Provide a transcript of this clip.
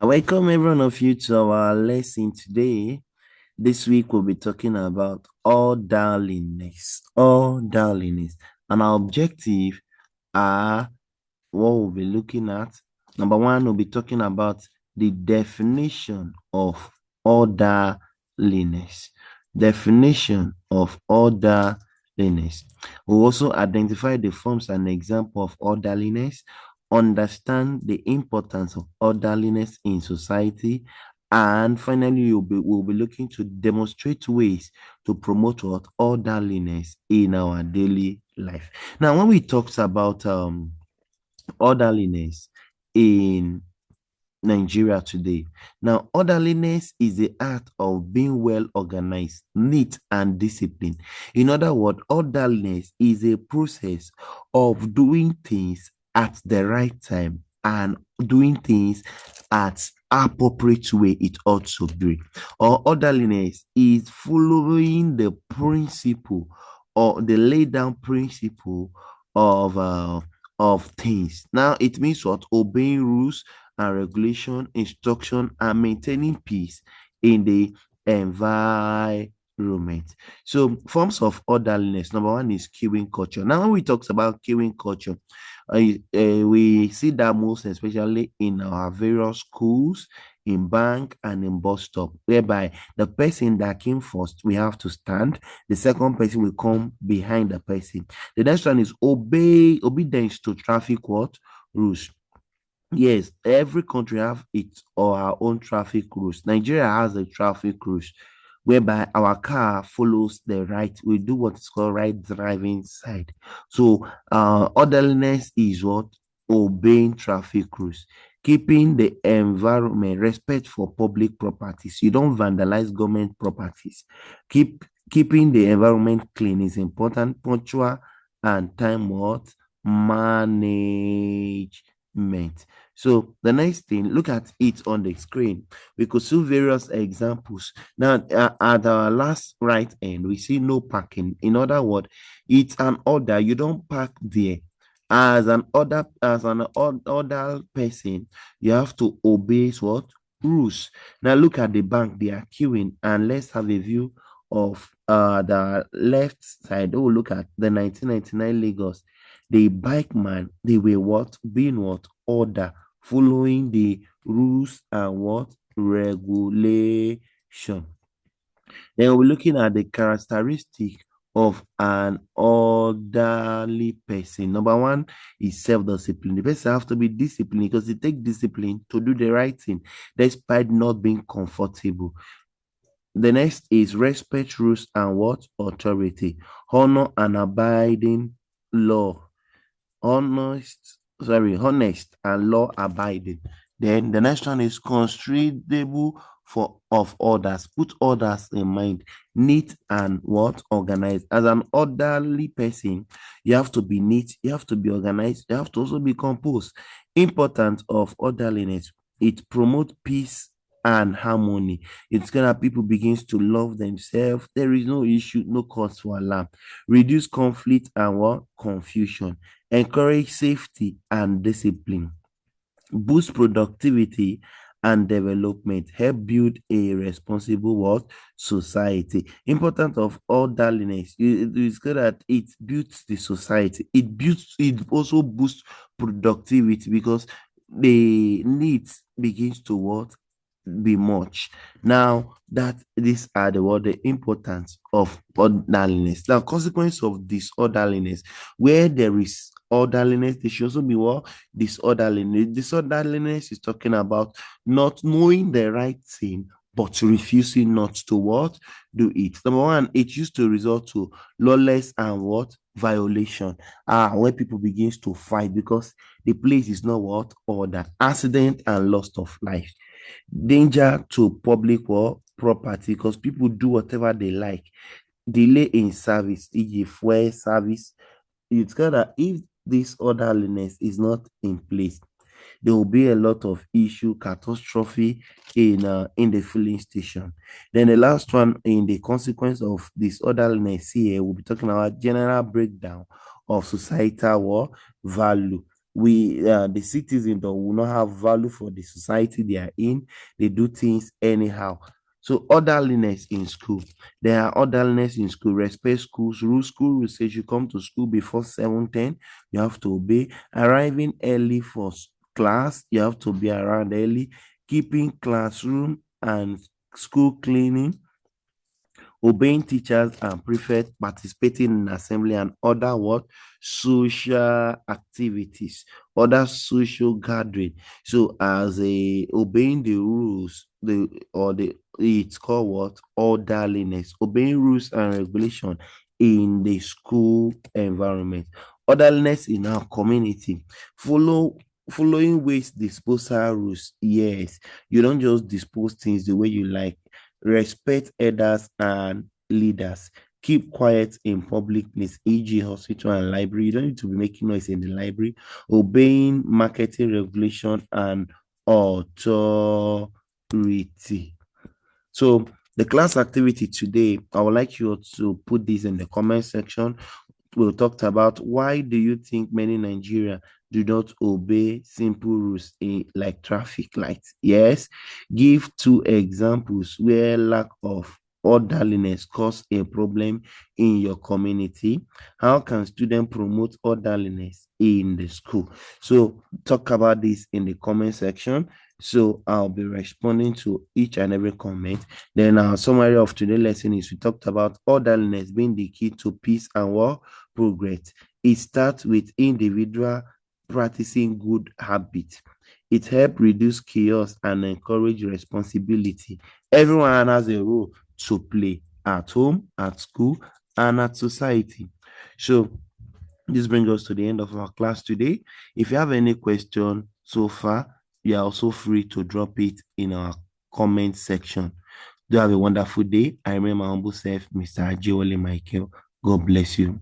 Welcome everyone of you to our lesson today. This week we'll be talking about orderliness. Orderliness. And our objective are what we'll be looking at. Number one, we'll be talking about the definition of orderliness. Definition of orderliness. We'll also identify the forms and example of orderliness, understand the importance of orderliness in society, and finally, we'll be looking to demonstrate ways to promote what orderliness in our daily life. Now, when we talked about orderliness in Nigeria today. Now, orderliness is the art of being well organized, neat, and disciplined. In other words, orderliness is a process of doing things at the right time and doing things at appropriate way it ought to be. Or orderliness is following the principle or the laid down principle of things. Now it means what? Obeying rules and regulation, instruction, and maintaining peace in the environment. So, forms of orderliness. Number one is queuing culture. Now, when we talk about queuing culture, we see that most especially in our various schools, in bank, and in bus stop, whereby the person that came first, we have to stand. The second person will come behind the person. The next one is obedience to traffic what rules. Yes, every country have its or our own traffic rules. Nigeria has a traffic rules whereby our car follows the right. We do what is called right driving side. So orderliness is what? Obeying traffic rules. Keeping the environment, respect for public properties. You don't vandalize government properties. Keeping the environment clean is important. Punctual and time what? Management. So the next thing, look at it on the screen. We could see various examples. Now, at our last right end, we see no parking. In other words, it's an order. You don't park there. As an order person, you have to obey what rules. Now look at the bank; they are queuing, and let's have a view of the left side. Oh, look at the 1999 Lagos. The bike man, they were what being what order, following the rules and what regulation. Then we're looking at the characteristic of an orderly person. Number one is self-discipline. The person have to be disciplined because it takes discipline to do the right thing, despite not being comfortable. The next is respect rules and what authority, honor and abiding law, honest and law abiding. Then the next one is considerable for of others. Put others in mind, neat and what organized. As an orderly person, you have to be neat, you have to be organized, you have to also be composed. Importance of orderliness. It promotes peace and harmony. It's gonna people begins to love themselves. There is no issue, no cause for alarm. Reduce conflict and what confusion. Encourage safety and discipline, boost productivity and development, help build a responsible what society. Important of orderliness. It is good that it builds the society. It also boosts productivity because the needs begins to what be much. Now that these are the importance of orderliness. Now, consequence of disorderliness, where there is orderliness, there should also be what disorderliness. Disorderliness is talking about not knowing the right thing but refusing not to what do it. Number one, it used to result to lawless and what violation. Where people begins to fight because the place is not what order, accident and loss of life, danger to public or property because people do whatever they like, delay in service, e.g., fuel service. It's kind of if this orderliness is not in place, there will be a lot of issue, catastrophe in the filling station. Then the last one in the consequence of disorderliness here, we'll be talking about general breakdown of societal war value. the citizens that will not have value for the society they are in. They do things anyhow. So orderliness in school. There are orderliness in school. Respect schools rules. School rules says you come to school before 7:10. You have to obey. Arriving early for class. You have to be around early. Keeping classroom and school cleaning, obeying teachers and prefects, participating in assembly and other what social activities, other social gathering. So as a obeying the rules, it's called what orderliness, obeying rules and regulation in the school environment. Orderliness in our community, following waste disposal rules. Yes, you don't just dispose things the way you like. Respect elders and leaders. Keep quiet in public place, e.g., hospital and library. You don't need to be making noise in the library. Obeying marketing regulation and authority. So, the class activity today, I would like you to put this in the comment section. We talked about why do you think many Nigerians do not obey simple rules like traffic lights? Yes, give two examples where lack of orderliness cause a problem in your community. How can students promote orderliness in the school? So talk about this in the comment section. So I'll be responding to each and every comment. Then our summary of today's lesson is we talked about orderliness being the key to peace and war progress. It starts with individual practicing good habits. It helps reduce chaos and encourage responsibility. Everyone has a role to play at home, at school, and at society. So this brings us to the end of our class today. If you have any question so far, you are also free to drop it in our comment section. Do have a wonderful day. I remain my humble self, Mr. Ajewole Michael. God bless you.